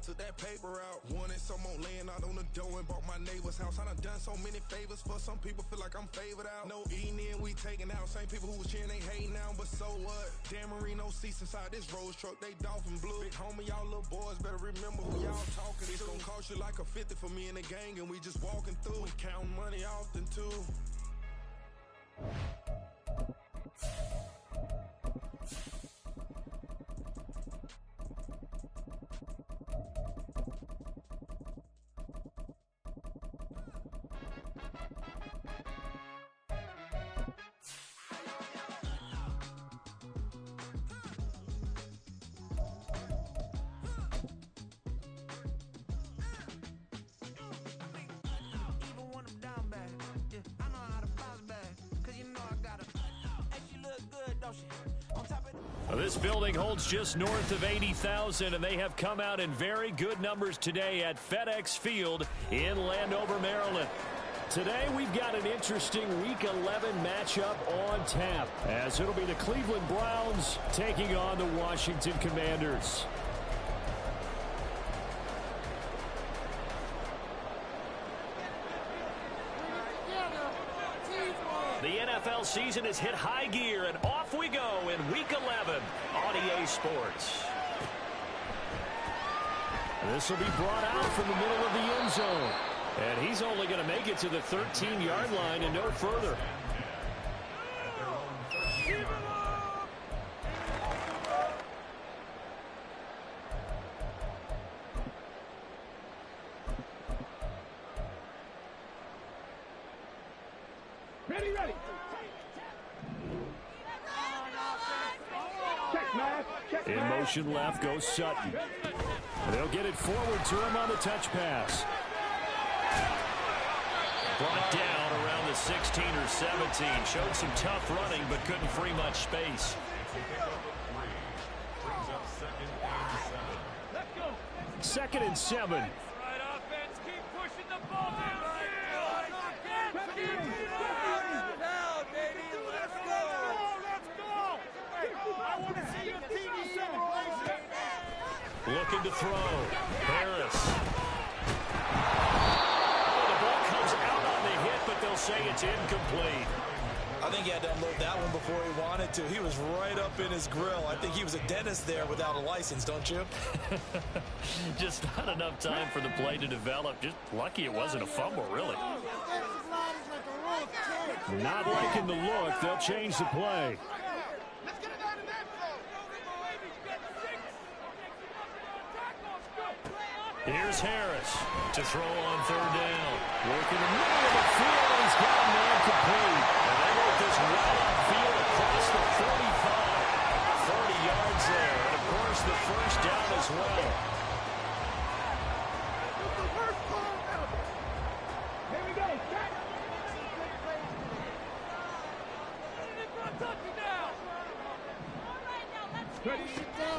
took that paper out. Wanted some more laying out on the door and bought my neighbor's house. I done so many favors for some people, feel like I'm favored out. No eating in, we taking out. Same people who was cheering, they hating now, but so what? Dan Marino seats inside this Rolls truck, they dolphin blue. Big homie, y'all little boys better remember who y'all talking to. It's gonna cost you like a 50 for me and the gang, and we just walking through. We counting money often too. This building holds just north of 80,000, and they have come out in very good numbers today at FedEx Field in Landover, Maryland. Today, we've got an interesting Week 11 matchup on tap, as it'll be the Cleveland Browns taking on the Washington Commanders. The NFL season has hit high gear, and off we go in Week 11 on EA Sports. This will be brought out from the middle of the end zone. And he's only going to make it to the 13-yard line and no further. Ready. In motion left goes Sutton. They'll get it forward to him on the touch pass. Brought down around the 16 or 17. Showed some tough running, but couldn't free much space. Second and 7. Right offense, keep pushing the ball down. Now, baby, let's go. I want to see your team celebration. Looking to throw. Harris. The ball comes out on the hit, but they'll say it's incomplete. I think he had to unload that one before he wanted to. He was right up in his grill. I think he was a dentist there without a license, don't you? Just not enough time for the play to develop. Just lucky it wasn't a fumble, really. Not liking the look. They'll change the play. Here's Harris to throw on third down. Working in the middle of the field. He's got a man complete. And they wrote this right upfield across the 45. 30 yards there. And, of course, the first down as well. Here we go.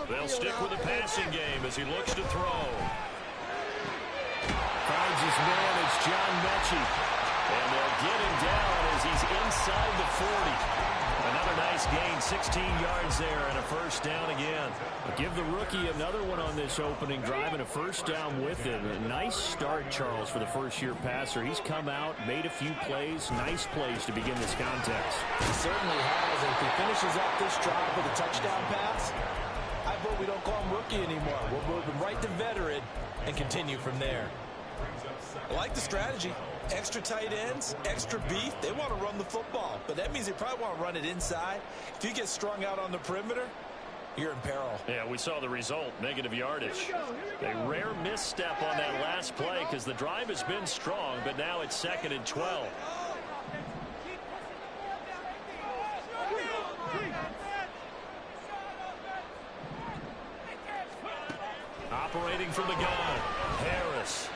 They'll stick with the passing game as he looks to throw. Finds his man, it's John Mechie. And they'll get him down as he's inside the 40. Another nice gain, 16 yards there, and a first down again. I'll give the rookie another one on this opening drive and a first down with it. A nice start, Charles, for the first-year passer. He's come out, made a few plays, nice plays to begin this contest. He certainly has. If he finishes up this drive with a touchdown pass, I vote we don't call him rookie anymore. We'll move him right to veteran and continue from there. I like the strategy. Extra tight ends, extra beef. They want to run the football, but that means they probably want to run it inside. If you get strung out on the perimeter, you're in peril. Yeah, we saw the result, negative yardage. A rare misstep on that last play because the drive has been strong, but now it's 2nd and 12. Operating from the gun, Harris.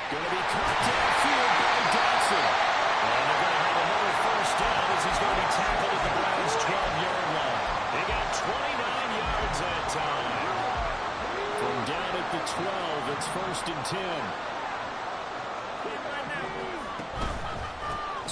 Going to be caught downfield by Dodson. And they're going to have another first down as he's going to be tackled at the Browns' 12-yard line. They got 29 yards that time. From down at the 12, it's 1st and 10.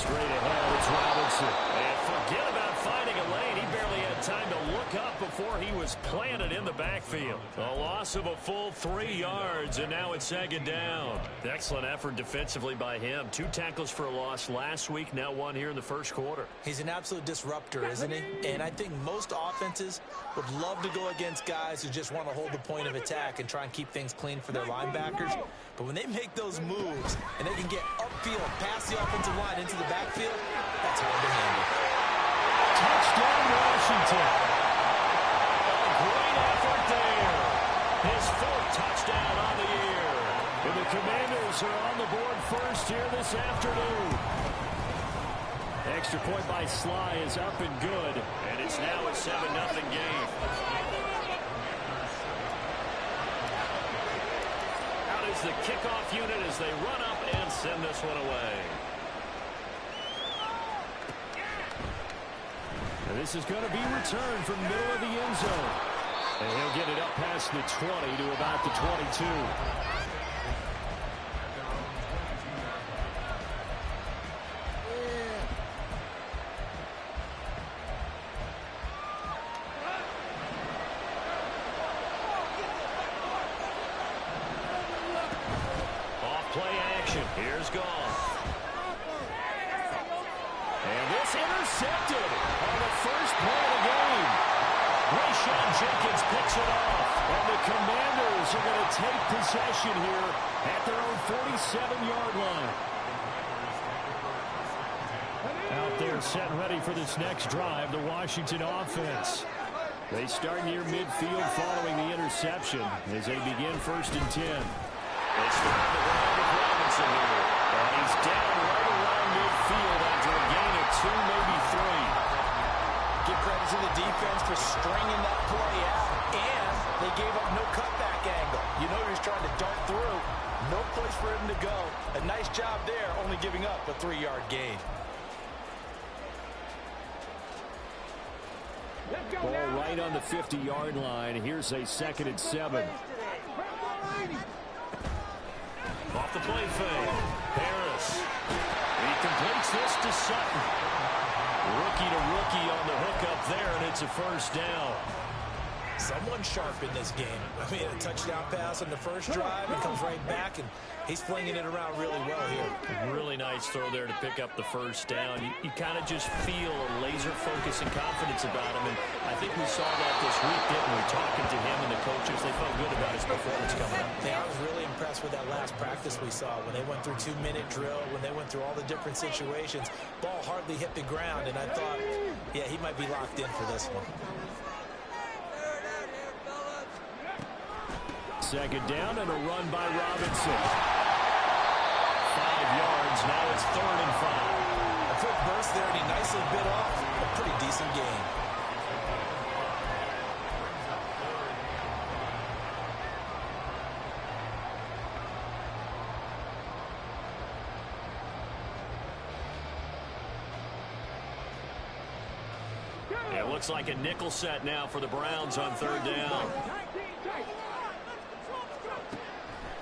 Straight ahead, it's Robinson. And forget about finding a lane. He barely had time to look broke up before he was planted in the backfield. A loss of a full 3 yards, and now it's 2nd down. Excellent effort defensively by him. 2 tackles for a loss last week, now 1 here in the first quarter. He's an absolute disruptor, isn't he? And I think most offenses would love to go against guys who just want to hold the point of attack and try and keep things clean for their linebackers. But when they make those moves and they can get upfield, past the offensive line into the backfield, that's hard to handle. Touchdown, Washington. A great effort there. His 4th touchdown on the year. And the Commanders are on the board first here this afternoon. Extra point by Sly is up and good. And it's now a 7-0 game. Out is the kickoff unit as they run up and send this one away. And this is going to be returned from the middle of the end zone. And he'll get it up past the 20 to about the 22. Off-play action. Here's Goff. And this intercepted on the first play of the game. Rashawn Jenkins picks it off. And the Commanders are going to take possession here at their own 47-yard line. Out there set and ready for this next drive, the Washington offense. They start near midfield following the interception as they begin 1st and 10. They start on the ground with Robinson here. And he's down right around midfield after a gain of 2, maybe 3. Give credit to the defense for stringing that play out, and they gave up no cutback angle. You know he was trying to dart through. No place for him to go. A nice job there, only giving up a 3-yard gain. Ball right on the 50-yard line. Here's a 2nd and 7. Off the play fake. Harris. He completes this to Sutton. Rookie to rookie on the hook up there, and it's a 1st down. Someone sharp in this game. I mean, a touchdown pass on the first drive and comes right back, and he's flinging it around really well here. Really nice throw there to pick up the 1st down. You kind of just feel a laser focus and confidence about him, and I think we saw that this week, didn't we? Talking to him and the coaches, they felt good about his performance coming up. Yeah, I was really impressed with that last practice we saw when they went through 2-minute drill, when they went through all the different situations. Ball hardly hit the ground, and I thought, yeah, he might be locked in for this one. 2nd down and a run by Robinson. 5 yards. Now it's 3rd and 5. A quick burst there, and he nicely bit off a pretty decent gain. It looks like a nickel set now for the Browns on 3rd down.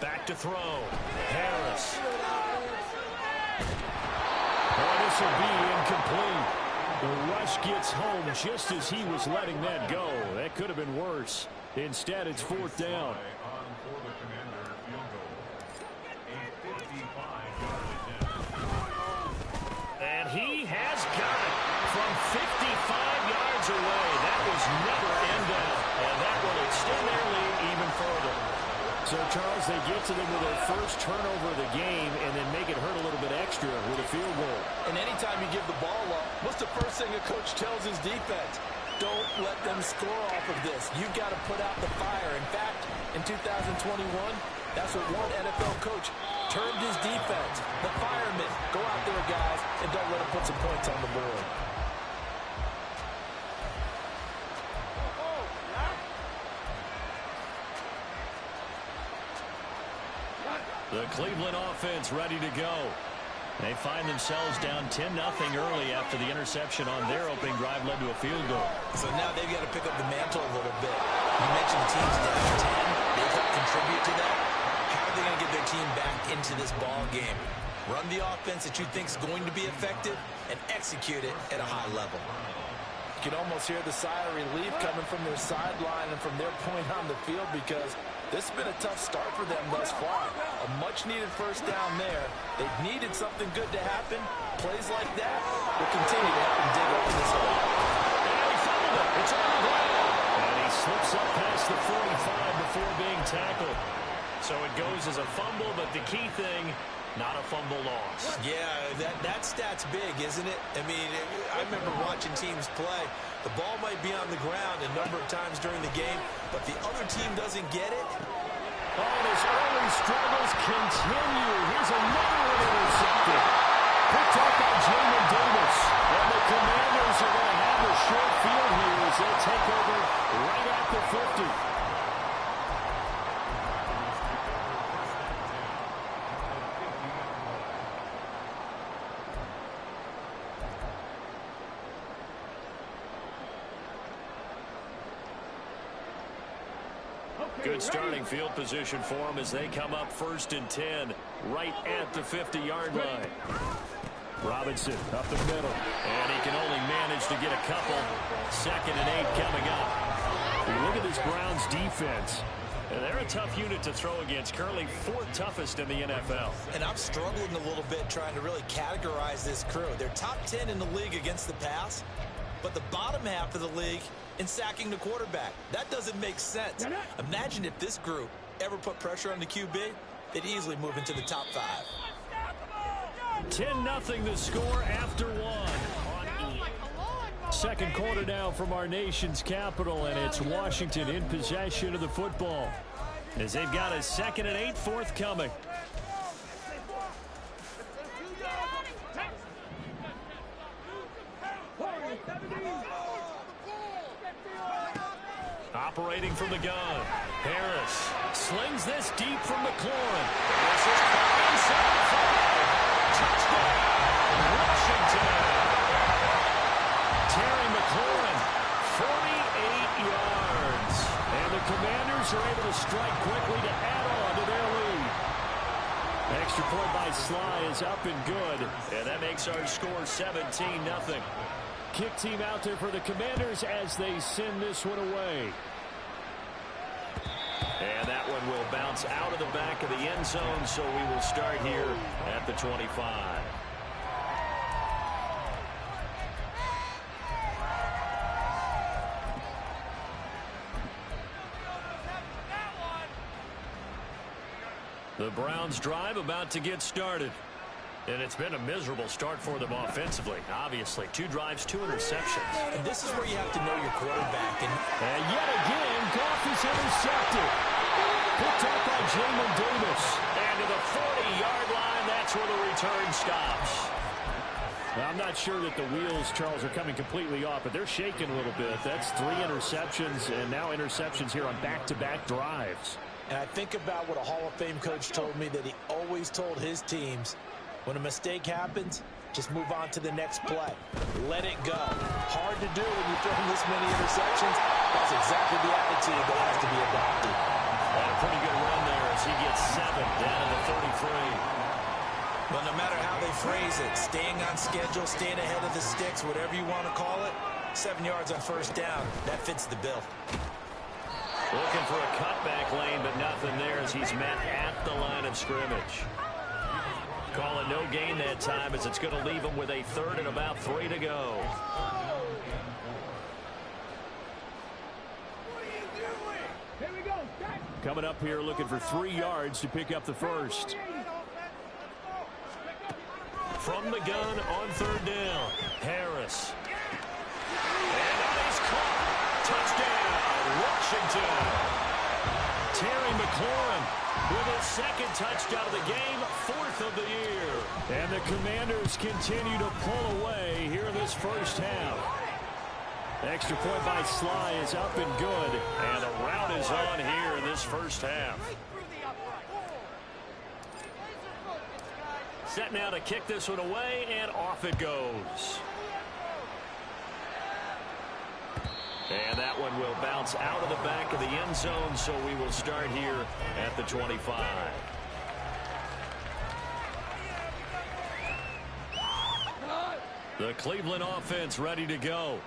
Back to throw. Harris. Oh, this will be incomplete. The rush gets home just as he was letting that go. That could have been worse. Instead, it's 4th down. And he has got it from 55 yards away. That was never in doubt. And that will extend their lead even further. So, Charles, they get to them with their first turnover of the game and then make it hurt a little bit extra with a field goal. And anytime you give the ball up, what's the first thing a coach tells his defense? Don't let them score off of this. You've got to put out the fire. In fact, in 2021, that's what one NFL coach termed his defense. The firemen. Go out there, guys, and don't let them put some points on the board. The Cleveland offense ready to go. They find themselves down 10-0 early after the interception on their opening drive led to a field goal. So now they've got to pick up the mantle a little bit. You mentioned the team's down 10. They've helped contribute to that. How are they going to get their team back into this ball game? Run the offense that you think is going to be effective and execute it at a high level. can almost hear the sigh of relief coming from their sideline and from their point on the field, because this has been a tough start for them thus far. A much-needed first down there. They needed something good to happen. Plays like that will continue to help them dig up this hole. And he fumbled it. It's on the ground. And he slips up past the 45 before being tackled. So it goes as a fumble, but the key thing, not a fumble loss. Yeah, that stat's big, isn't it? I mean, I remember watching teams play. The ball might be on the ground a number of times during the game, but the other team doesn't get it. Oh, and his early struggles continue. Here's another one intercepted. Picked up by Jamin Davis. And the Commanders are going to have a short field here as they take over right at the 50. Good starting field position for them as they come up 1st and 10 right at the 50-yard line. Robinson up the middle. And he can only manage to get a couple. 2nd and 8 coming up. Look at this Browns defense. They're a tough unit to throw against. Currently 4th toughest in the NFL. And I'm struggling a little bit trying to really categorize this crew. They're top 10 in the league against the pass, but the bottom half of the league in sacking the quarterback. That doesn't make sense. Imagine if this group ever put pressure on the QB, they'd easily move into the top 5. 10-0 the score after 1. Second quarter now from our nation's capital, and it's Washington in possession of the football as they've got a 2nd and 8 forthcoming. Operating from the gun. Harris slings this deep from McLaurin. This is caught inside 5. Touchdown, Washington. Terry McLaurin, 48 yards. And the Commanders are able to strike quickly to add on to their lead. Extra point by Sly is up and good. And that makes our score 17-0. Kick team out there for the Commanders as they send this one away. And that one will bounce out of the back of the end zone, so we will start here at the 25. The Browns drive about to get started. And it's been a miserable start for them offensively. Obviously, 2 drives, 2 interceptions. And this is where you have to know your quarterback. And yet again, Goff is intercepted. Picked up by Jamin Davis. And to the 40-yard line, that's where the return stops. Well, I'm not sure that the wheels, Charles, are coming completely off, but they're shaking a little bit. That's 3 interceptions, and now interceptions here on back-to-back drives. And I think about what a Hall of Fame coach told me, that he always told his teams, when a mistake happens, just move on to the next play. Let it go. Hard to do when you throw this many interceptions. That's exactly the attitude that has to be adopted. And a pretty good run there as he gets 7 down to the 33. Well, no matter how they phrase it, staying on schedule, staying ahead of the sticks, whatever you want to call it, 7 yards on first down, that fits the bill. Looking for a cutback lane, but nothing there as he's met at the line of scrimmage. Calling no gain that time as it's going to leave him with a 3rd and about 3 to go. Here we go. Coming up here looking for 3 yards to pick up the first. From the gun on 3rd down. Harris. And that is caught. Touchdown, Washington. Terry McLaurin with his 2nd touchdown of the game, 4th of the year. And the Commanders continue to pull away here in this first half. Extra point by Sly is up and good. And the rout is on here in this first half. Set now to kick this one away, and off it goes. And that one will bounce out of the back of the end zone, so we will start here at the 25. The Cleveland offense ready to go.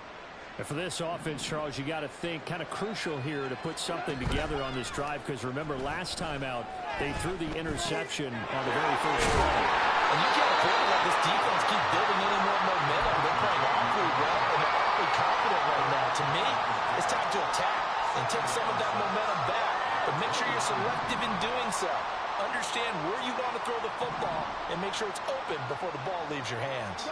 And for this offense, Charles, you got to think kind of crucial here to put something together on this drive, because remember last time out they threw the interception on the very first play. And you can't afford to let this defense keep building any more momentum. They're playing awfully well, and they're awfully confident right now. To me, it's time to attack and take some of that momentum back, but make sure you're selective in doing so. Understand where you want to throw the football and make sure it's open before the ball leaves your hands.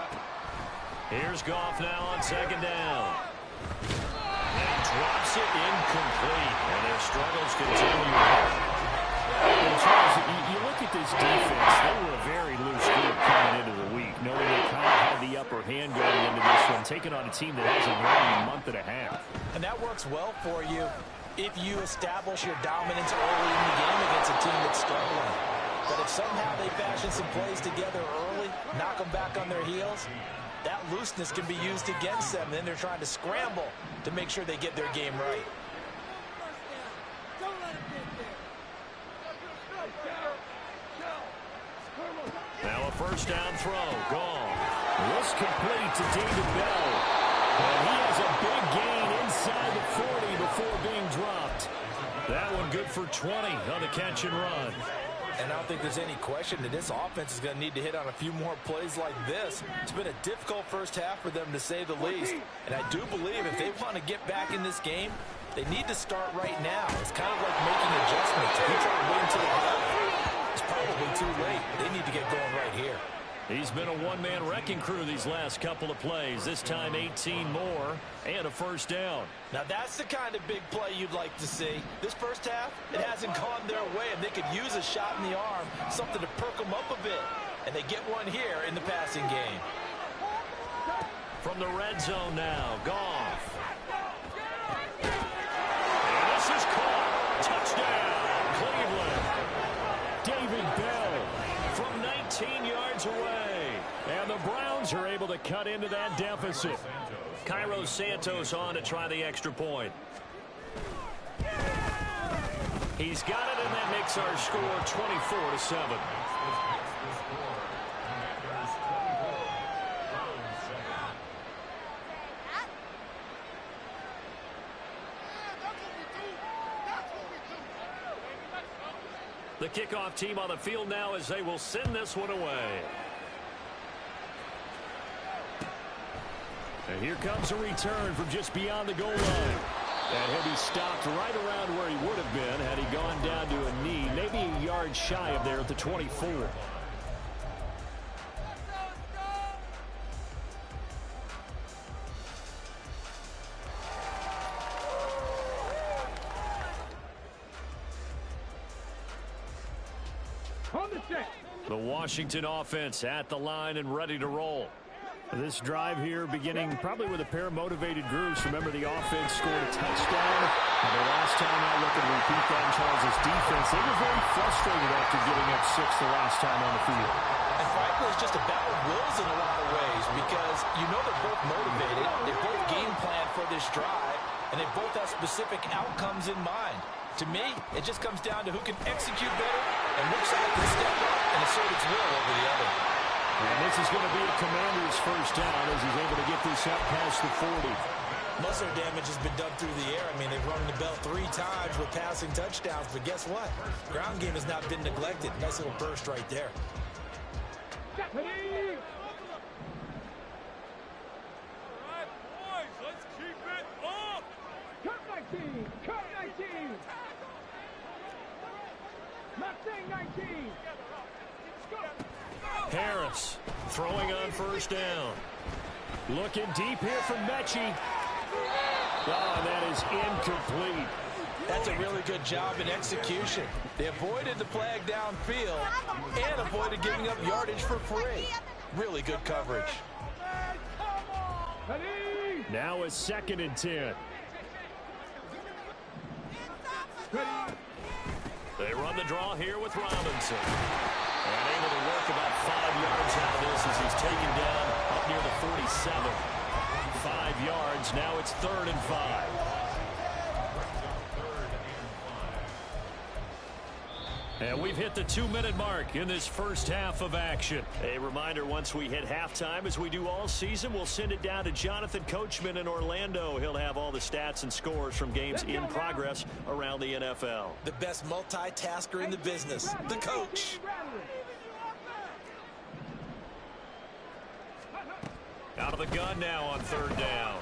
Here's Goff now on second down. And drops it incomplete, and their struggles continue. And Charles, you look at this defense, they were a very loose group coming into the week, knowing they kind of had the upper hand going into this one, taking on a team that hasn't won in a month and a half. And that works well for you if you establish your dominance early in the game against a team that's struggling. But if somehow they fashion some plays together early, knock them back on their heels, that looseness can be used against them. Then they're trying to scramble to make sure they get their game right. Now a first down throw, gone. This complete to David Bell. And he has a big gain inside the 40 before being dropped. That one good for 20 on the catch and run. And I don't think there's any question that this offense is going to need to hit on a few more plays like this. It's been a difficult first half for them, to say the least. And I do believe if they want to get back in this game, they need to start right now. It's kind of like making adjustments. If you try to wait until the half, it's probably too late. They need to get going right here. He's been a one-man wrecking crew these last couple of plays. This time 18 more and a first down. Now that's the kind of big play you'd like to see. This first half, it hasn't gone their way, and they could use a shot in the arm, something to perk them up a bit. And they get one here in the passing game. From the red zone now, Goff. And this is caught. Touchdown, Cleveland. David Bell from 19 yards away. And the Browns are able to cut into that deficit. Cairo Santos on to try the extra point. He's got it, and that makes our score 24-7. The kickoff team on the field now as they will send this one away. And here comes a return from just beyond the goal line. And he'll be stopped right around where he would have been had he gone down to a knee, maybe a yard shy of there at the 24. The Washington offense at the line and ready to roll. This drive here beginning probably with a pair of motivated groups. Remember, the offense scored a touchdown. And the last time I look and repeat that in Charles' defense, they were very frustrated after giving up 6 the last time on the field. And frankly, it's just a battle of wills in a lot of ways, because you know they're both motivated. They both game plan for this drive, and they both have specific outcomes in mind. To me, it just comes down to who can execute better and which side can step up and assert its will over the other. And this is going to be a Commander's first down as he's able to get this up past the 40. Most of their damage has been done through the air. I mean, they've rung the bell 3 times with passing touchdowns, but guess what? Ground game has not been neglected. Nice little burst right there. All right, boys, let's keep it up. Cut 19! Cut 19! Not saying 19! Harris throwing on first down. Looking deep here from Mechie. Oh, that is incomplete. That's a really good job in execution. They avoided the flag downfield and avoided giving up yardage for free. Really good coverage. Now a 2nd and 10. They run the draw here with Robinson. And able to work about 5 yards out of this as he's taken down up near the 47. 5 yards. Now it's 3rd and 5. And we've hit the 2-minute mark in this first half of action. A reminder, once we hit halftime, as we do all season, we'll send it down to Jonathan Coachman in Orlando. He'll have all the stats and scores from games in progress around the NFL. The best multitasker in the business, the coach. Out of the gun now on third down.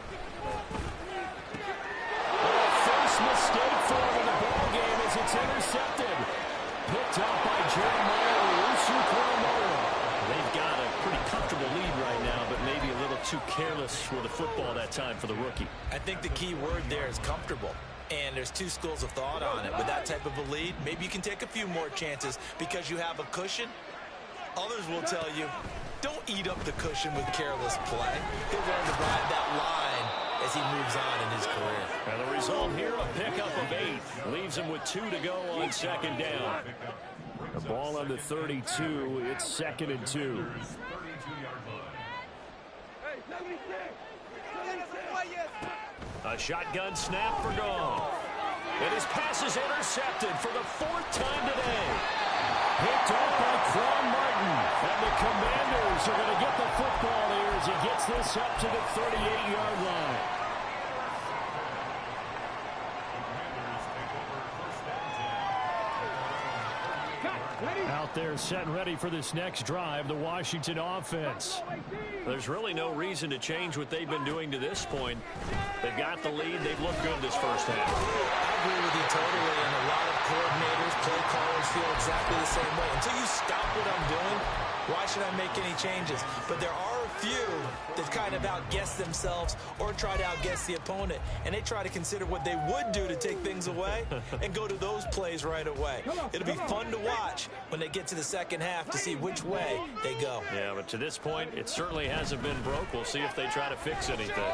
First mistake for him in the ball game as it's intercepted. Picked up by Jeremiah Owusu-Koramoah. They've got a pretty comfortable lead right now, but maybe a little too careless with the football that time for the rookie. I think the key word there is comfortable. And there's two schools of thought on it. With that type of a lead, maybe you can take a few more chances because you have a cushion. Others will tell you, don't eat up the cushion with careless play. He'll learn to ride that line as he moves on in his career. And the result here, a pickup of 8. Leaves him with 2 to go on second down. The ball on the 32. It's 2nd and 2. A shotgun snap for Goff. And his pass is intercepted for the 4th time today. Picked up by Quan Martin. And the Commanders are going to get the football here as he gets this up to the 38-yard line. Out there set and ready for this next drive, the Washington offense. There's really no reason to change what they've been doing to this point. They've got the lead. They've looked good this first half. I agree with you totally, and a lot of coordinators, play callers feel exactly the same way. Until you stop what I'm doing, why should I make any changes? But there are a few that kind of outguess themselves or try to outguess the opponent, and they try to consider what they would do to take things away and go to those plays right away. It'll be fun to watch when they get to the second half to see which way they go. Yeah, but to this point, it certainly hasn't been broke. We'll see if they try to fix anything.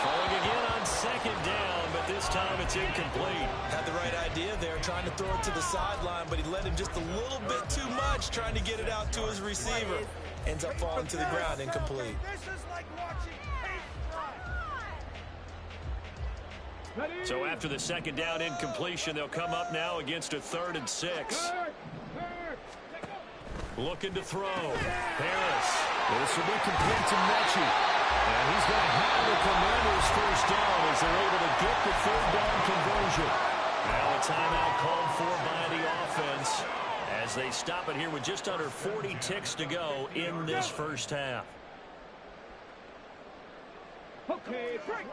Throwing again on second down, but this time it's incomplete. Had the right idea there, trying to throw it to the sideline, but he led him just a little bit too much, trying to get it out to his receiver. Ends up falling to the ground, incomplete. So after the second down incompletion, they'll come up now against a 3rd and 6. Looking to throw. Harris. This will be complete to Mechie. And he's going to have the Commanders first down as they're able to get the 3rd down conversion. Now a timeout called for by the offense as they stop it here with just under 40 ticks to go in this first half. Okay, break.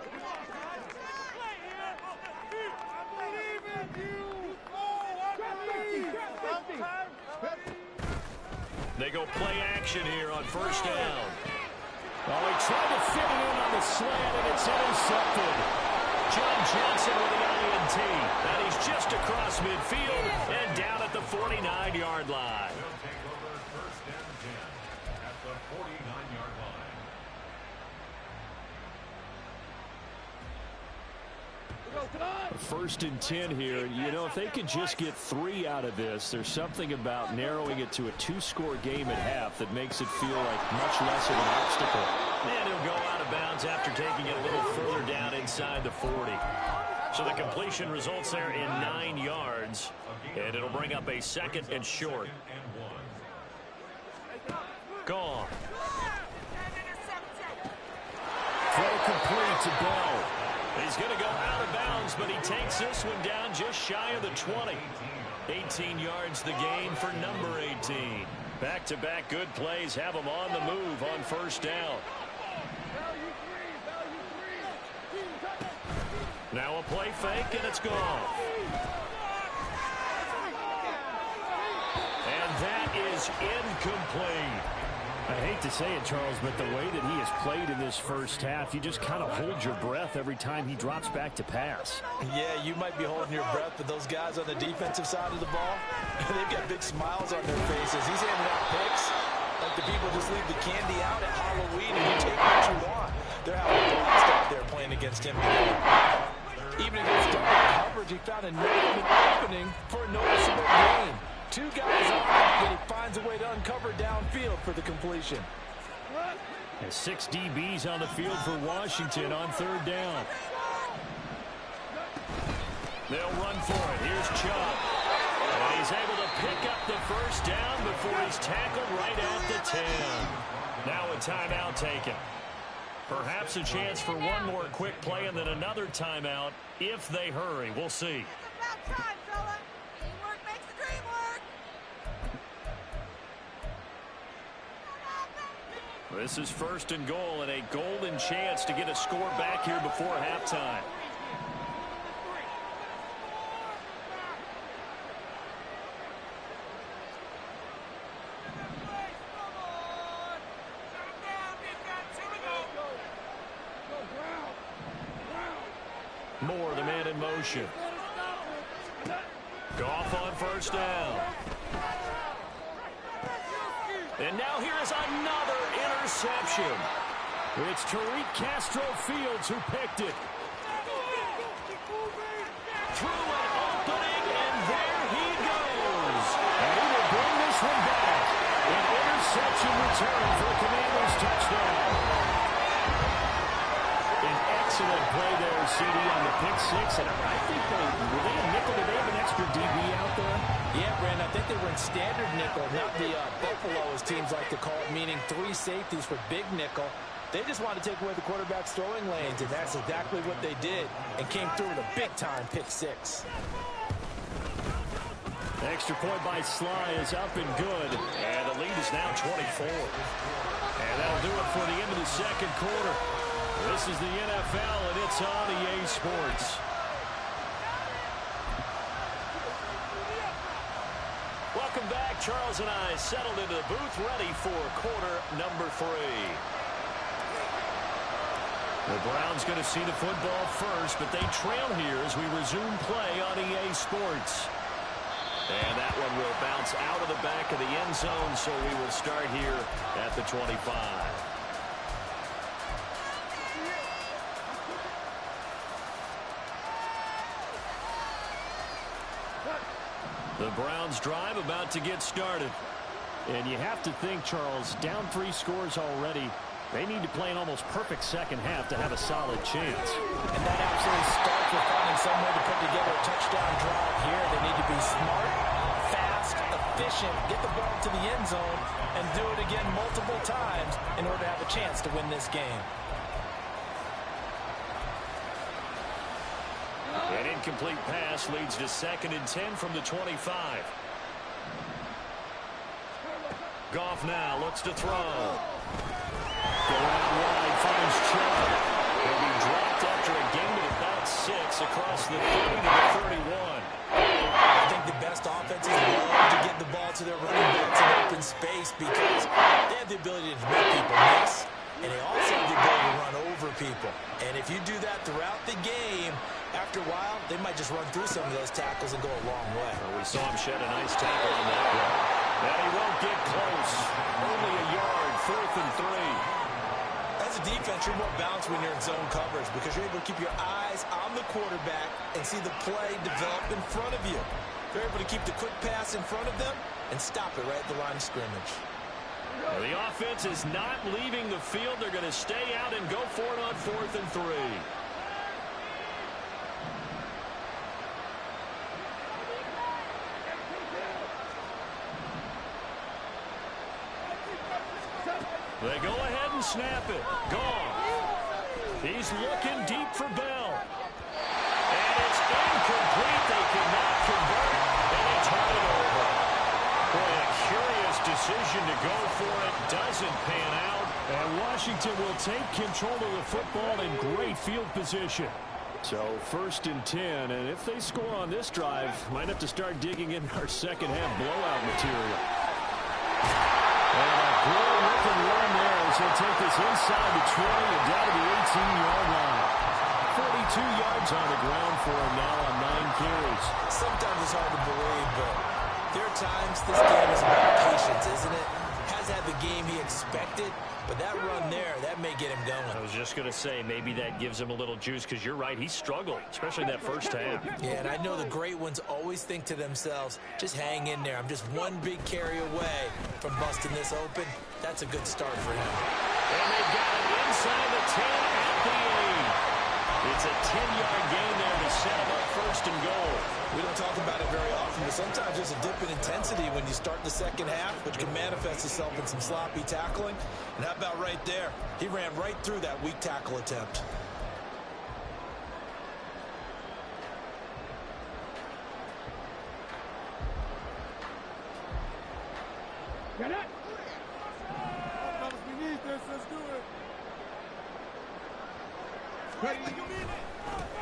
They go play action here on first down. Oh, he tried to fit it in on the slant, and it's intercepted. John Johnson with the INT. And he's just across midfield and down at the 49-yard line. First and 10 here. You know, if they could just get 3 out of this, there's something about narrowing it to a 2-score game at half that makes it feel like much less of an obstacle. And he'll go out of bounds after taking it a little further down inside the 40. So the completion results there in 9 yards, and it'll bring up a 2nd and short. Gone. Throw complete to Bell. He's going to go out of bounds, but he takes this one down just shy of the 20. 18 yards the gain for number 18. Back-to-back good plays have him on the move on first down. Now a play fake, and it's gone. And that is incomplete. I hate to say it, Charles, but the way that he has played in this first half, you just kind of hold your breath every time he drops back to pass. Yeah, you might be holding your breath, but those guys on the defensive side of the ball, they've got big smiles on their faces. He's handing out picks like the people just leave the candy out at Halloween and you take what you want. They're having a blast out there playing against him today. Even against double coverage, he found a opening for a noticeable gain. 2 guys on, and he finds a way to uncover downfield for the completion. And 6 DBs on the field for Washington on third down. They'll run for it. Here's Chubb. the first down before he's tackled right at the 10. Now a timeout taken. Perhaps a chance for one more quick play and then another timeout if they hurry. We'll see. It's about time, fella. Teamwork makes the dream work. This is first and goal and a golden chance to get a score back here before halftime. Moore, the man in motion. Goff on first down. And now here is another interception. It's Tariq Castro-Fields who picked it. Through an opening, and there he goes. And he will bring this one back. An interception return for the Commanders' touchdown. An excellent play there, CD, on the pick six. And I think were they a nickel? Did they have an extra DB out there? Yeah, Brandon, I think they were in standard nickel, not the Buffalo, as teams like to call it, meaning 3 safeties for big nickel. They just wanted to take away the quarterback's throwing lanes, and that's exactly what they did, and came through with a big-time pick six. Extra point by Sly is up and good, and the lead is now 24. And that'll do it for the end of the second quarter. This is the NFL, and it's on EA Sports. Welcome back. Charles and I settled into the booth, ready for quarter number 3. The Browns going to see the football first, but they trail here as we resume play on EA Sports. And that one will bounce out of the back of the end zone, so we will start here at the 25. The Browns drive about to get started. And you have to think, Charles, down 3 scores already. They need to play an almost perfect second half to have a solid chance. And that absolutely starts with finding some way to put together a touchdown drive here. They need to be smart, fast, efficient, get the ball to the end zone, and do it again multiple times in order to have a chance to win this game. An incomplete pass leads to 2nd and 10 from the 25. Goff now looks to throw. Going out wide, finds Chubb. He'll be dropped after a gain of about 6 across the 30 to the 31. I think the best offenses love to get the ball to their running backs in open space because they have the ability to make people miss, and they also have the ability to run over people. And if you do that throughout the game, after a while, they might just run through some of those tackles and go a long way. Well, we saw him shed a nice tackle on that play. And he won't get close. Only a yard, 4th and 3. As a defense, you're more balanced when you're in zone coverage because you're able to keep your eyes on the quarterback and see the play develop in front of you. You're able to keep the quick pass in front of them and stop it right at the line of scrimmage. Well, the offense is not leaving the field. They're going to stay out and go for it on 4th and 3. They go ahead and snap it. Gone. He's looking deep for Bell. And it's incomplete. They cannot convert. And they turn it over. Boy, a curious decision to go for it. Doesn't pan out. And Washington will take control of the football in great field position. So 1st and 10, and if they score on this drive, might have to start digging in our second half blowout material. And a good looking run there as he'll take this inside the 20 and down to the 18-yard line. 42 yards on the ground for him now on 9 carries. Sometimes it's hard to believe, but there are times this game is about patience, isn't it? Has had the game he expected, but that run there, that may get him going. I was just going to say, maybe that gives him a little juice because you're right, he struggled, especially in that first half. Yeah, and I know the great ones always think to themselves, just hang in there. I'm just one big carry away from busting this open. That's a good start for him. And they've got it inside the 10 at the 8. It's a 10-yard gain there to to set him up first and goal. We don't talk about it very often, but sometimes there's a dip in intensity when you start the second half, which can manifest itself in some sloppy tackling. And how about right there? He ran right through that weak tackle attempt. Get it! We need this. Let's do it.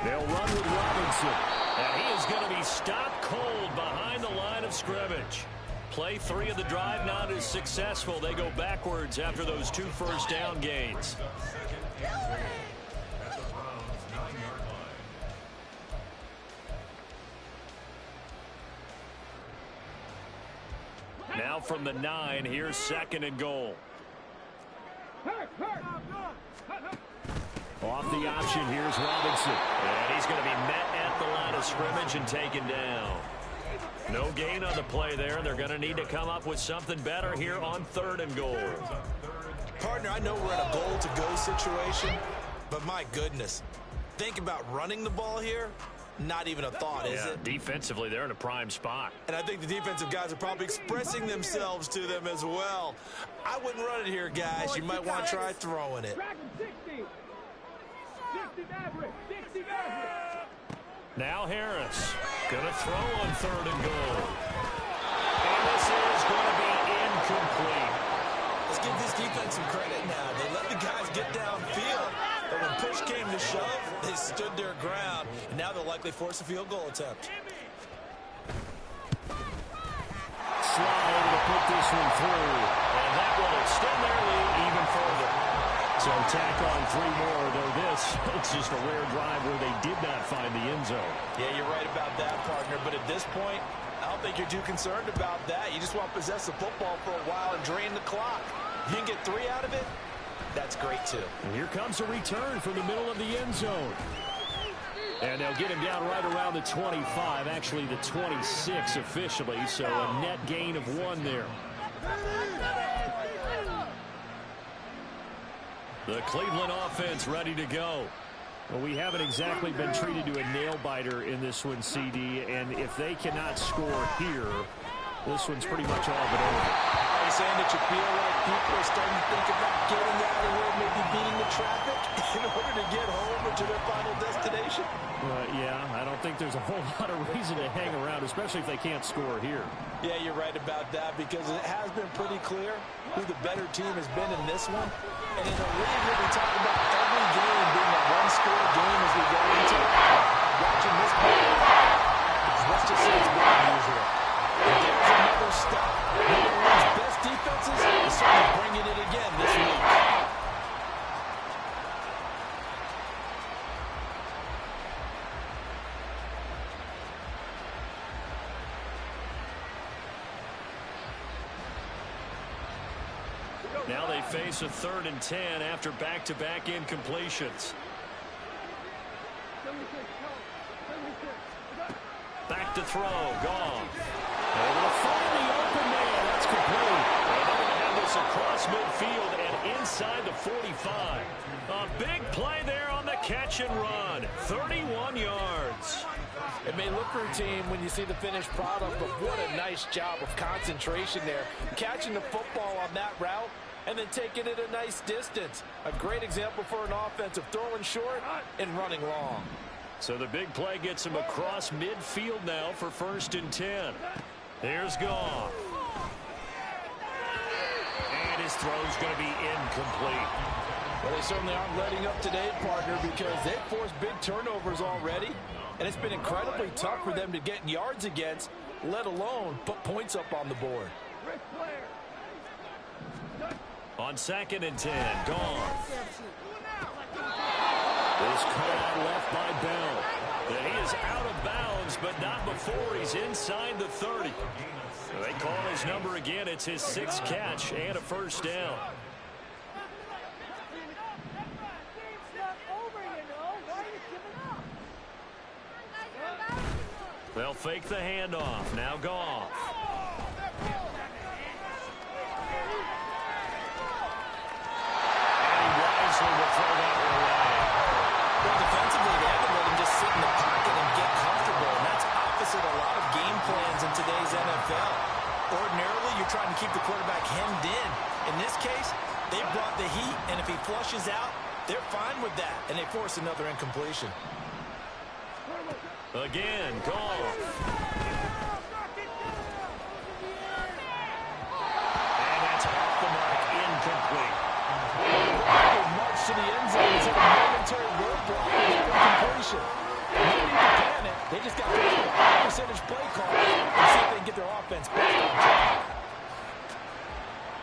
They'll run with Robinson. And he is going to be stopped cold behind the line of scrimmage. Play 3 of the drive not as successful. They go backwards after those 2 first down gains. Now from the 9, here's 2nd and goal. Off the option, here's Robinson. And he's going to be met at the line of scrimmage and taken down. No gain on the play there. They're going to need to come up with something better here on 3rd and goal. Partner, I know we're in a goal-to-go situation, but my goodness. Think about running the ball here. Not even a thought, is it? Defensively, they're in a prime spot. And I think the defensive guys are probably expressing themselves to them as well. I wouldn't run it here, guys. You might want to try throwing it. Now Harris going to throw on 3rd and goal. And this is going to be incomplete. Let's give this defense some credit now. They let the guys get downfield. But when push came to shove, they stood their ground. And now they'll likely force a field goal attempt. Slide to put this one through. And that will extend their lead even further. So tack on 3 more, though it's just a rare drive where they did not find the end zone. Yeah, you're right about that, partner. But at this point, I don't think you're too concerned about that. You just want to possess the football for a while and drain the clock. If you can get 3 out of it, that's great, too. And here comes a return from the middle of the end zone. And they'll get him down right around the 25, actually the 26 officially, so a net gain of 1 there. The Cleveland offense ready to go. Well, we haven't exactly been treated to a nail-biter in this one, CD, and if they cannot score here, this one's pretty much all but over. Are you saying that you feel like people are starting to think about getting out of here, maybe beating the traffic in order to get home or to their final destination? Yeah, I don't think there's a whole lot of reason to hang around, especially if they can't score here. Yeah, you're right about that because it has been pretty clear who the better team has been in this one. And in a league where we talk about every game being a one-score game as we go into it, watching this game, let's just say it's more unusual. There's another stop. One of the league's best defenses is certainly bringing it again this week. Now they face a 3rd and 10 after back-to-back incompletions. Back to throw, Goff. Able to find the open man. That's complete. And they're going to have this across midfield and inside the 45. A big play there on the catch and run. 31 yards. It may look routine when you see the finished product, but what a nice job of concentration there. Catching the football on that route and then taking it a nice distance. A great example for an offensive throwing short and running long. So the big play gets him across midfield now for 1st and 10. Here's Goff. And his throw's going to be incomplete. Well, they certainly aren't letting up today, partner, because they've forced big turnovers already. And it's been incredibly tough for them to get yards against, let alone put points up on the board. On 2nd and 10, Goff. This call left by Bell. And he is out of bounds, but not before he's inside the 30. They call his number again. It's his 6th catch and a 1st down. They'll fake the handoff. Now Goff. And he wisely will throw that one away. Well, defensively, they haven't let him just sit in the pocket and today's NFL. Ordinarily, you're trying to keep the quarterback hemmed in. In this case, they brought the heat, and if he flushes out, they're fine with that, and they force another incompletion. Again, Goff. And that's off the mark, incomplete. March to the end zone is a momentary roadblock with incompletion. No need to panic. They just got to make a high percentage play call and see if they can get their offense back on track.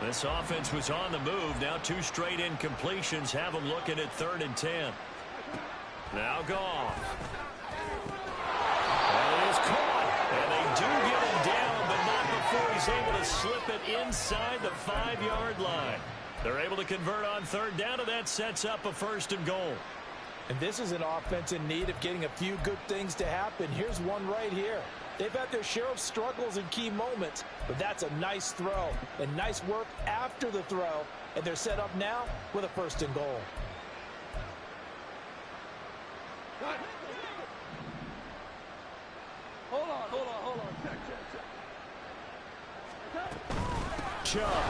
This offense was on the move. Now 2 straight incompletions have them looking at 3rd and 10. Now Goff. And it is caught. And they do get him down, but not before he's able to slip it inside the 5-yard line. They're able to convert on 3rd down, and that sets up a 1st and goal. And this is an offense in need of getting a few good things to happen. Here's one right here. They've had their share of struggles in key moments, but that's a nice throw and nice work after the throw, and they're set up now with a 1st and goal. Hold on. Check. Chubb.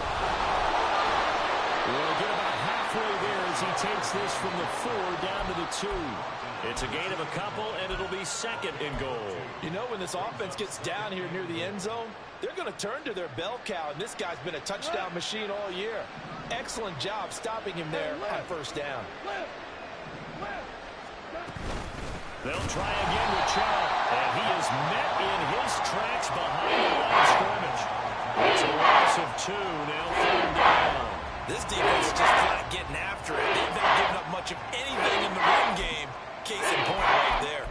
We'll get about halfway there as he takes this from the 4 down to the 2. It's a gain of a couple, and it'll be 2nd and goal. You know, when this offense gets down here near the end zone, they're going to turn to their bell cow, and this guy's been a touchdown machine all year. Excellent job stopping him there on 1st down. They'll try again with Chubb, and he is met in his tracks behind the line of scrimmage. It's a loss of 2, now 3rd down. This defense is just flat getting after it. They've not given up much of anything in the run game. Case in point right there.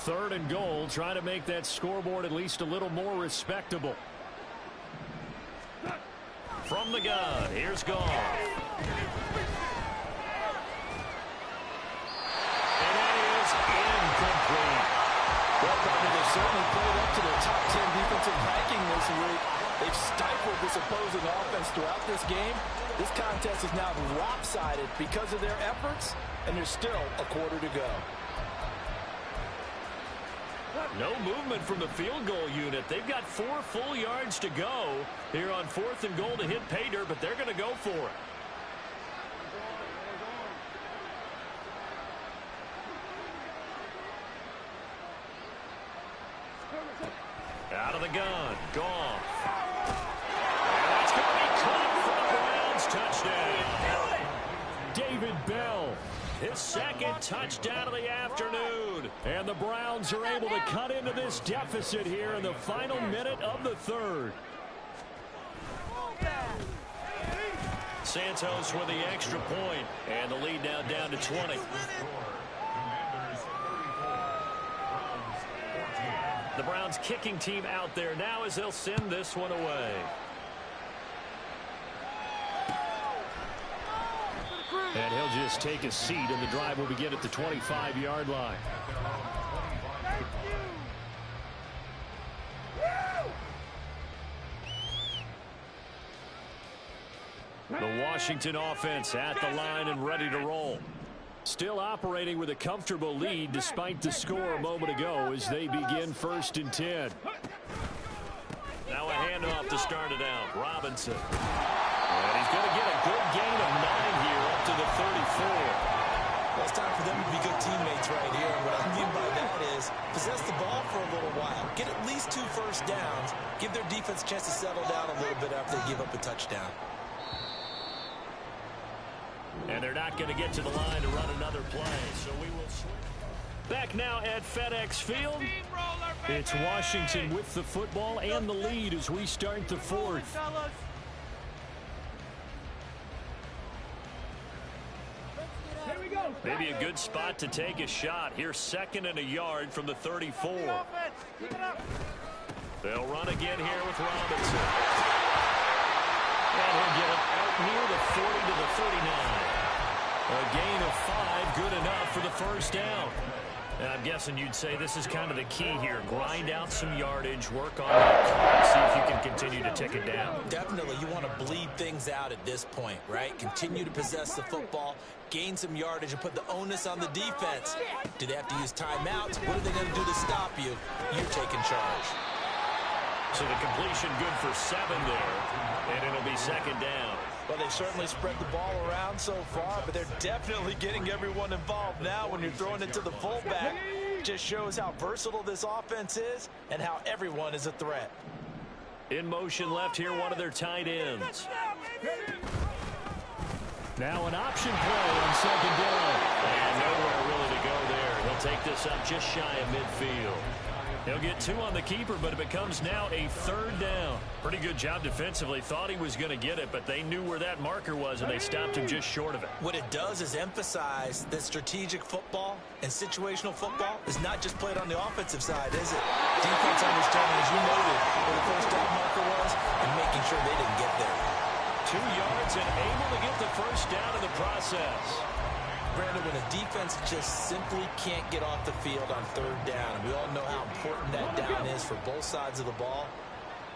3rd and goal, trying to make that scoreboard at least a little more respectable. From the gun, here's Goff. And that is incomplete. Well, Carter, they've certainly played up to their top 10 defensive ranking this week. They've stifled this opposing offense throughout this game. This contest is now lopsided because of their efforts, and there's still a quarter to go. No movement from the field goal unit. They've got 4 full yards to go here on 4th and goal to hit pay dirt, but they're going to go for it. Out of the gun, Goff. And that's going to be caught for the Browns. Touchdown. David Bell, his 2nd touchdown of the afternoon. And the Browns are able to cut into this deficit here in the final minute of the 3rd. Santos with the extra point, and the lead now down to 20. The Browns kicking team out there now as they'll send this one away. And he'll just take a seat, and the drive will begin at the 25-yard line. The Washington offense at the line and ready to roll. Still operating with a comfortable lead despite the score a moment ago as they begin 1st and 10. Now a handoff to start it out. Robinson. And he's going to get a good gain of 9 here up to the 34. Well, it's time for them to be good teammates right here. And what I mean by that is possess the ball for a little while. Get at least 2 first downs. Give their defense a chance to settle down a little bit after they give up a touchdown. And they're not going to get to the line to run another play. So we will switch. Back now at FedEx Field. It's Washington with the football and the lead as we start the 4th. Maybe a good spot to take a shot. Here's 2nd and a yard from the 34. They'll run again here with Robinson. And he'll get it out near the 40 to the 39. A gain of 5, good enough for the 1st down. And I'm guessing you'd say this is kind of the key here. Grind out some yardage, work on that clock, see if you can continue to tick it down. Definitely, you want to bleed things out at this point, right? Continue to possess the football, gain some yardage, and put the onus on the defense. Do they have to use timeouts? What are they going to do to stop you? You're taking charge. So the completion good for 7 there, and it'll be 2nd down. Well, they've certainly spread the ball around so far, but they're definitely getting everyone involved now when you're throwing it to the fullback. Just shows how versatile this offense is and how everyone is a threat. In motion left here, one of their tight ends. Now an option play on 2nd down. And nowhere really to go there. He'll take this up just shy of midfield. He'll get 2 on the keeper, but it becomes now a 3rd down. Pretty good job defensively. Thought he was going to get it, but they knew where that marker was, and they stopped him just short of it. What it does is emphasize that strategic football and situational football is not just played on the offensive side, is it? Defense understanding, as you noted, where the first down marker was and making sure they didn't get there. 2 yards and able to get the first down in the process. Brandon, when a defense just simply can't get off the field on 3rd down, and we all know how important that down is for both sides of the ball,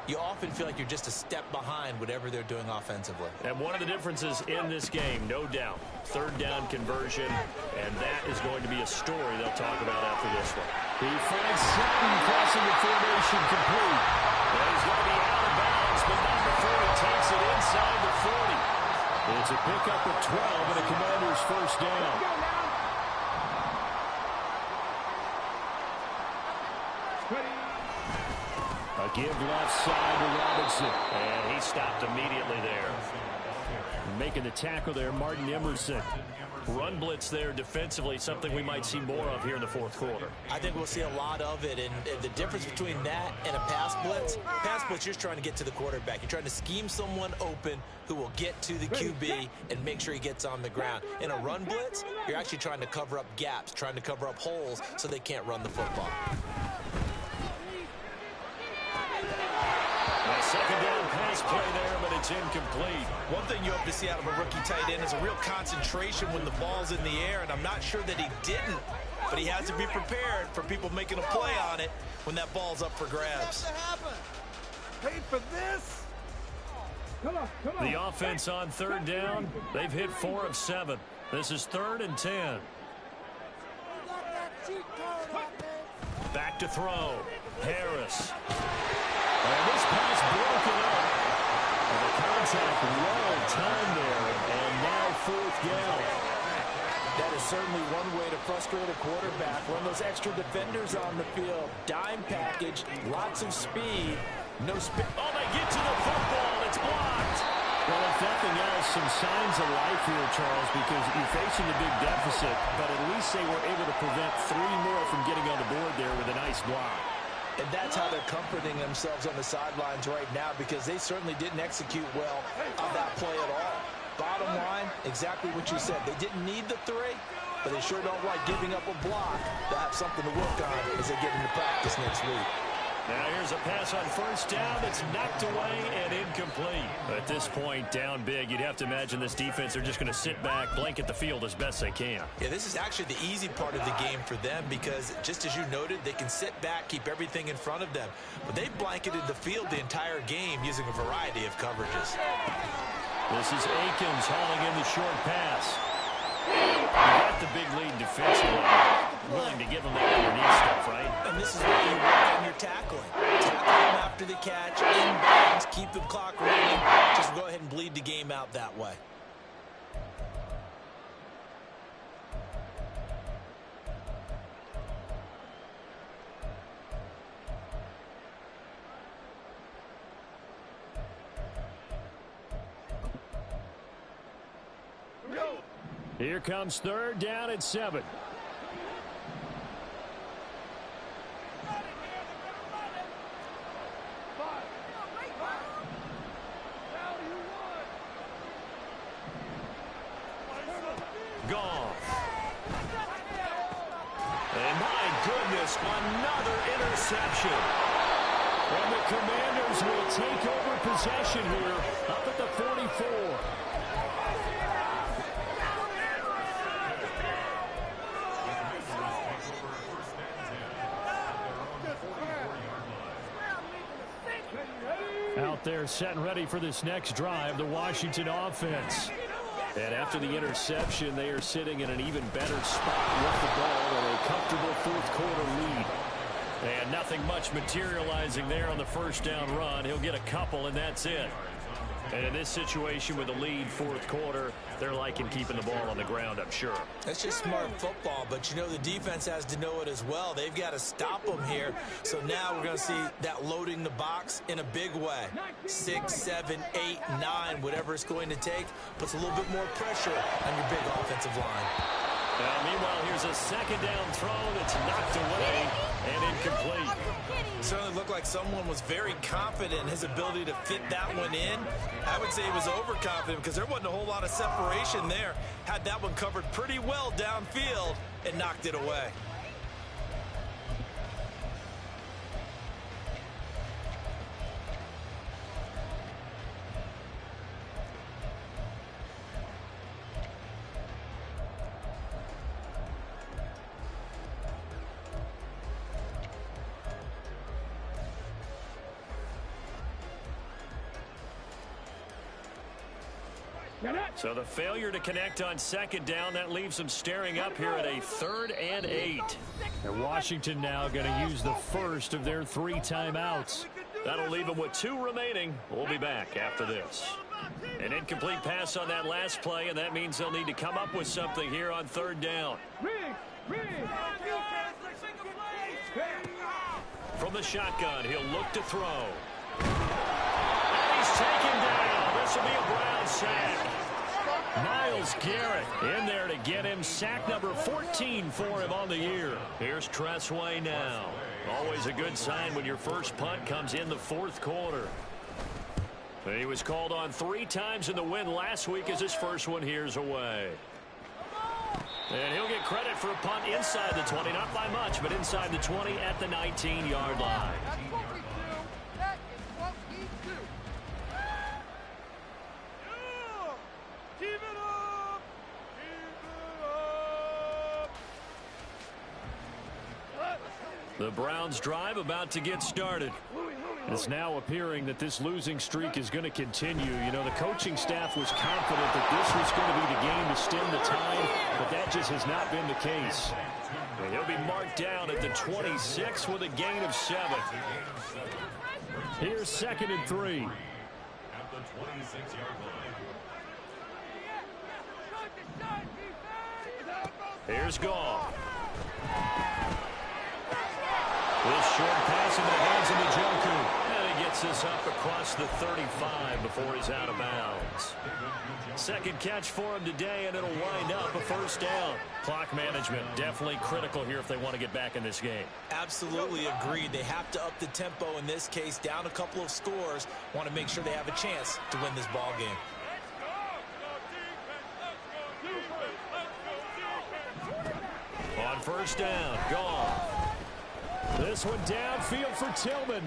you often feel like you're just a step behind whatever they're doing offensively. And one of the differences in this game, no doubt, 3rd down conversion, and that is going to be a story they'll talk about after this one. He finds Sutton crossing the formation complete. And he's going to be out of bounds, but number 4 takes it inside the 40. It's a pickup of 12 and a Commander's first down. A give left side to Robinson. And he stopped immediately there. Making the tackle there, Martin Emerson. Run blitz there defensively, something we might see more of here in the 4th quarter. I think we'll see a lot of it, and the difference between that and a pass blitz, you're just trying to get to the quarterback. You're trying to scheme someone open who will get to the QB and make sure he gets on the ground. In a run blitz, you're actually trying to cover up gaps, trying to cover up holes so they can't run the football. A 2nd down pass play there, but it's incomplete. One thing you hope to see out of a rookie tight end is a real concentration when the ball's in the air, and I'm not sure that he didn't, but he has to be prepared for people making a play on it when that ball's up for grabs. Paid for this? Come on. The offense on 3rd down, they've hit 4 of 7. This is 3rd and 10. Back to throw. Harris. And this pass broken up. And the contact well timed there, and now 4th down. That is certainly one way to frustrate a quarterback. Run those extra defenders on the field. Dime package, lots of speed, no spin. Oh, they get to the football, and it's blocked. Well, if nothing else, some signs of life here, Charles, because you're facing a big deficit, but at least they were able to prevent 3 more from getting on the board there with a nice block. And that's how they're comforting themselves on the sidelines right now, because they certainly didn't execute well on that play at all. Bottom line, exactly what you said. They didn't need the 3, but they sure don't like giving up a block. They'll have something to work on as they get into practice next week. Now here's a pass on 1st down that's knocked away and incomplete. At this point, down big, you'd have to imagine this defense, they're just going to sit back, blanket the field as best they can. Yeah, this is actually the easy part of the game for them because, just as you noted, they can sit back, keep everything in front of them. But they've blanketed the field the entire game using a variety of coverages. This is Akins hauling in the short pass. You got the big lead defensively. Willing to give them that underneath stuff, right? And this is where you work on your tackling. Tackle them after the catch, inbounds, keep the clock running. Just go ahead and bleed the game out that way. Here comes 3rd down at 7. Gone. And my goodness, another interception. And the Commanders will take over possession here up at the 44. Out there setting ready for this next drive, the Washington offense. And after the interception, they are sitting in an even better spot with the ball and a comfortable fourth quarter lead. And nothing much materializing there on the first down run. He'll get a couple, and that's it. And in this situation with the lead fourth quarter, they're liking keeping the ball on the ground, I'm sure. That's just smart football, but you know the defense has to know it as well. They've got to stop them here. So now we're going to see that loading the box in a big way. 6, 7, 8, 9, whatever it's going to take, puts a little bit more pressure on your big offensive line. Meanwhile, here's a second down throw that's knocked away and incomplete. It certainly looked like someone was very confident in his ability to fit that one in. I would say he was overconfident because there wasn't a whole lot of separation there. Had that one covered pretty well downfield and knocked it away. So the failure to connect on second down, that leaves them staring up here at a 3rd and 8. And Washington now going to use the first of their 3 timeouts. That'll leave them with 2 remaining. We'll be back after this. An incomplete pass on that last play, and that means they'll need to come up with something here on 3rd down. From the shotgun, he'll look to throw. And he's taken down. This will be a Brown sack. Myles Garrett in there to get him sack number 14 for him on the year. Here's Tressway now. Always a good sign when your first punt comes in the fourth quarter. He was called on 3 times in the win last week as his first one here's away. And he'll get credit for a punt inside the 20, not by much, but inside the 20 at the 19-yard line. The Browns drive about to get started. It's now appearing that this losing streak is going to continue. You know, the coaching staff was confident that this was going to be the game to stem the tide, but that just has not been the case. And he'll be marked down at the 26 with a gain of 7. Here's 2nd and 3. Here's Goff. This short pass into the hands of Njoku. And he gets this up across the 35 before he's out of bounds. Second catch for him today, and it'll wind up a first down. Clock management definitely critical here if they want to get back in this game. Absolutely agreed. They have to up the tempo in this case, down a couple of scores. Want to make sure they have a chance to win this ball game. On first down, Goff. This one downfield for Tillman.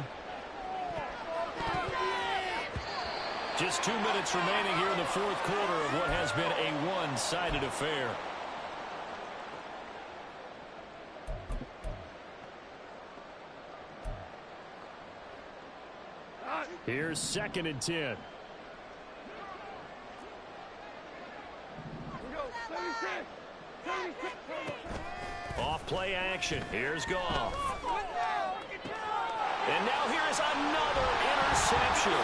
Just 2 minutes remaining here in the fourth quarter of what has been a one-sided affair. Here's 2nd and 10. Off play action. Here's Goff. And now here's another interception.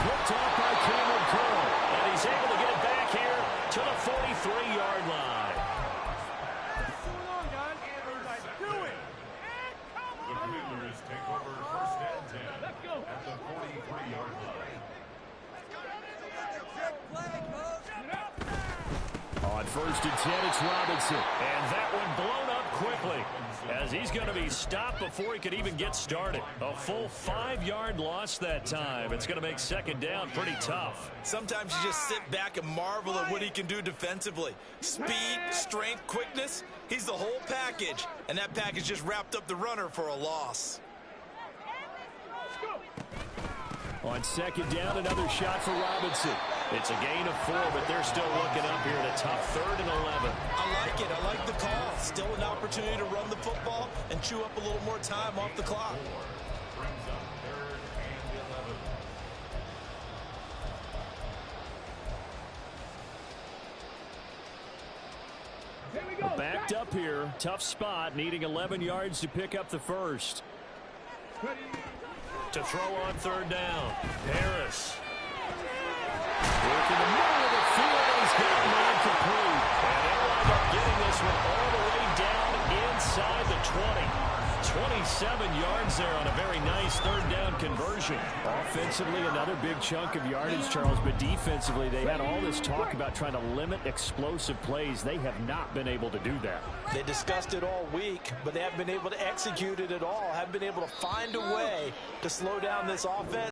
Picked off by Cameron Curl. And he's able to get it back here to the 43-yard line. The Commanders take over 1st and 10 at the 43-yard line. On 1st and 10, it's Robinson. And that one blown up quickly as he's going to be stopped before he could even get started. A full 5-yard loss that time. It's going to make second down pretty tough. Sometimes you just sit back and marvel at what he can do defensively. Speed, strength, quickness, he's the whole package. And that package just wrapped up the runner for a loss. On 2nd down, another shot for Robinson. It's a gain of 4, but they're still looking up here at a tough 3rd and 11. I like it. I like the call. Still an opportunity to run the football and chew up a little more time off the clock. Brings up 3rd and 11. backed up here. Tough spot, needing 11 yards to pick up the first. To throw on third down. Harris. Work in the middle of the field. He's got man complete. And they'll wind up getting this one all the way down inside the 20. 27 yards there on a very nice third down conversion. Offensively, another big chunk of yardage, Charles, but defensively, they had all this talk about trying to limit explosive plays. They have not been able to do that. They discussed it all week, but they haven't been able to execute it at all. Haven't been able to find a way to slow down this offense.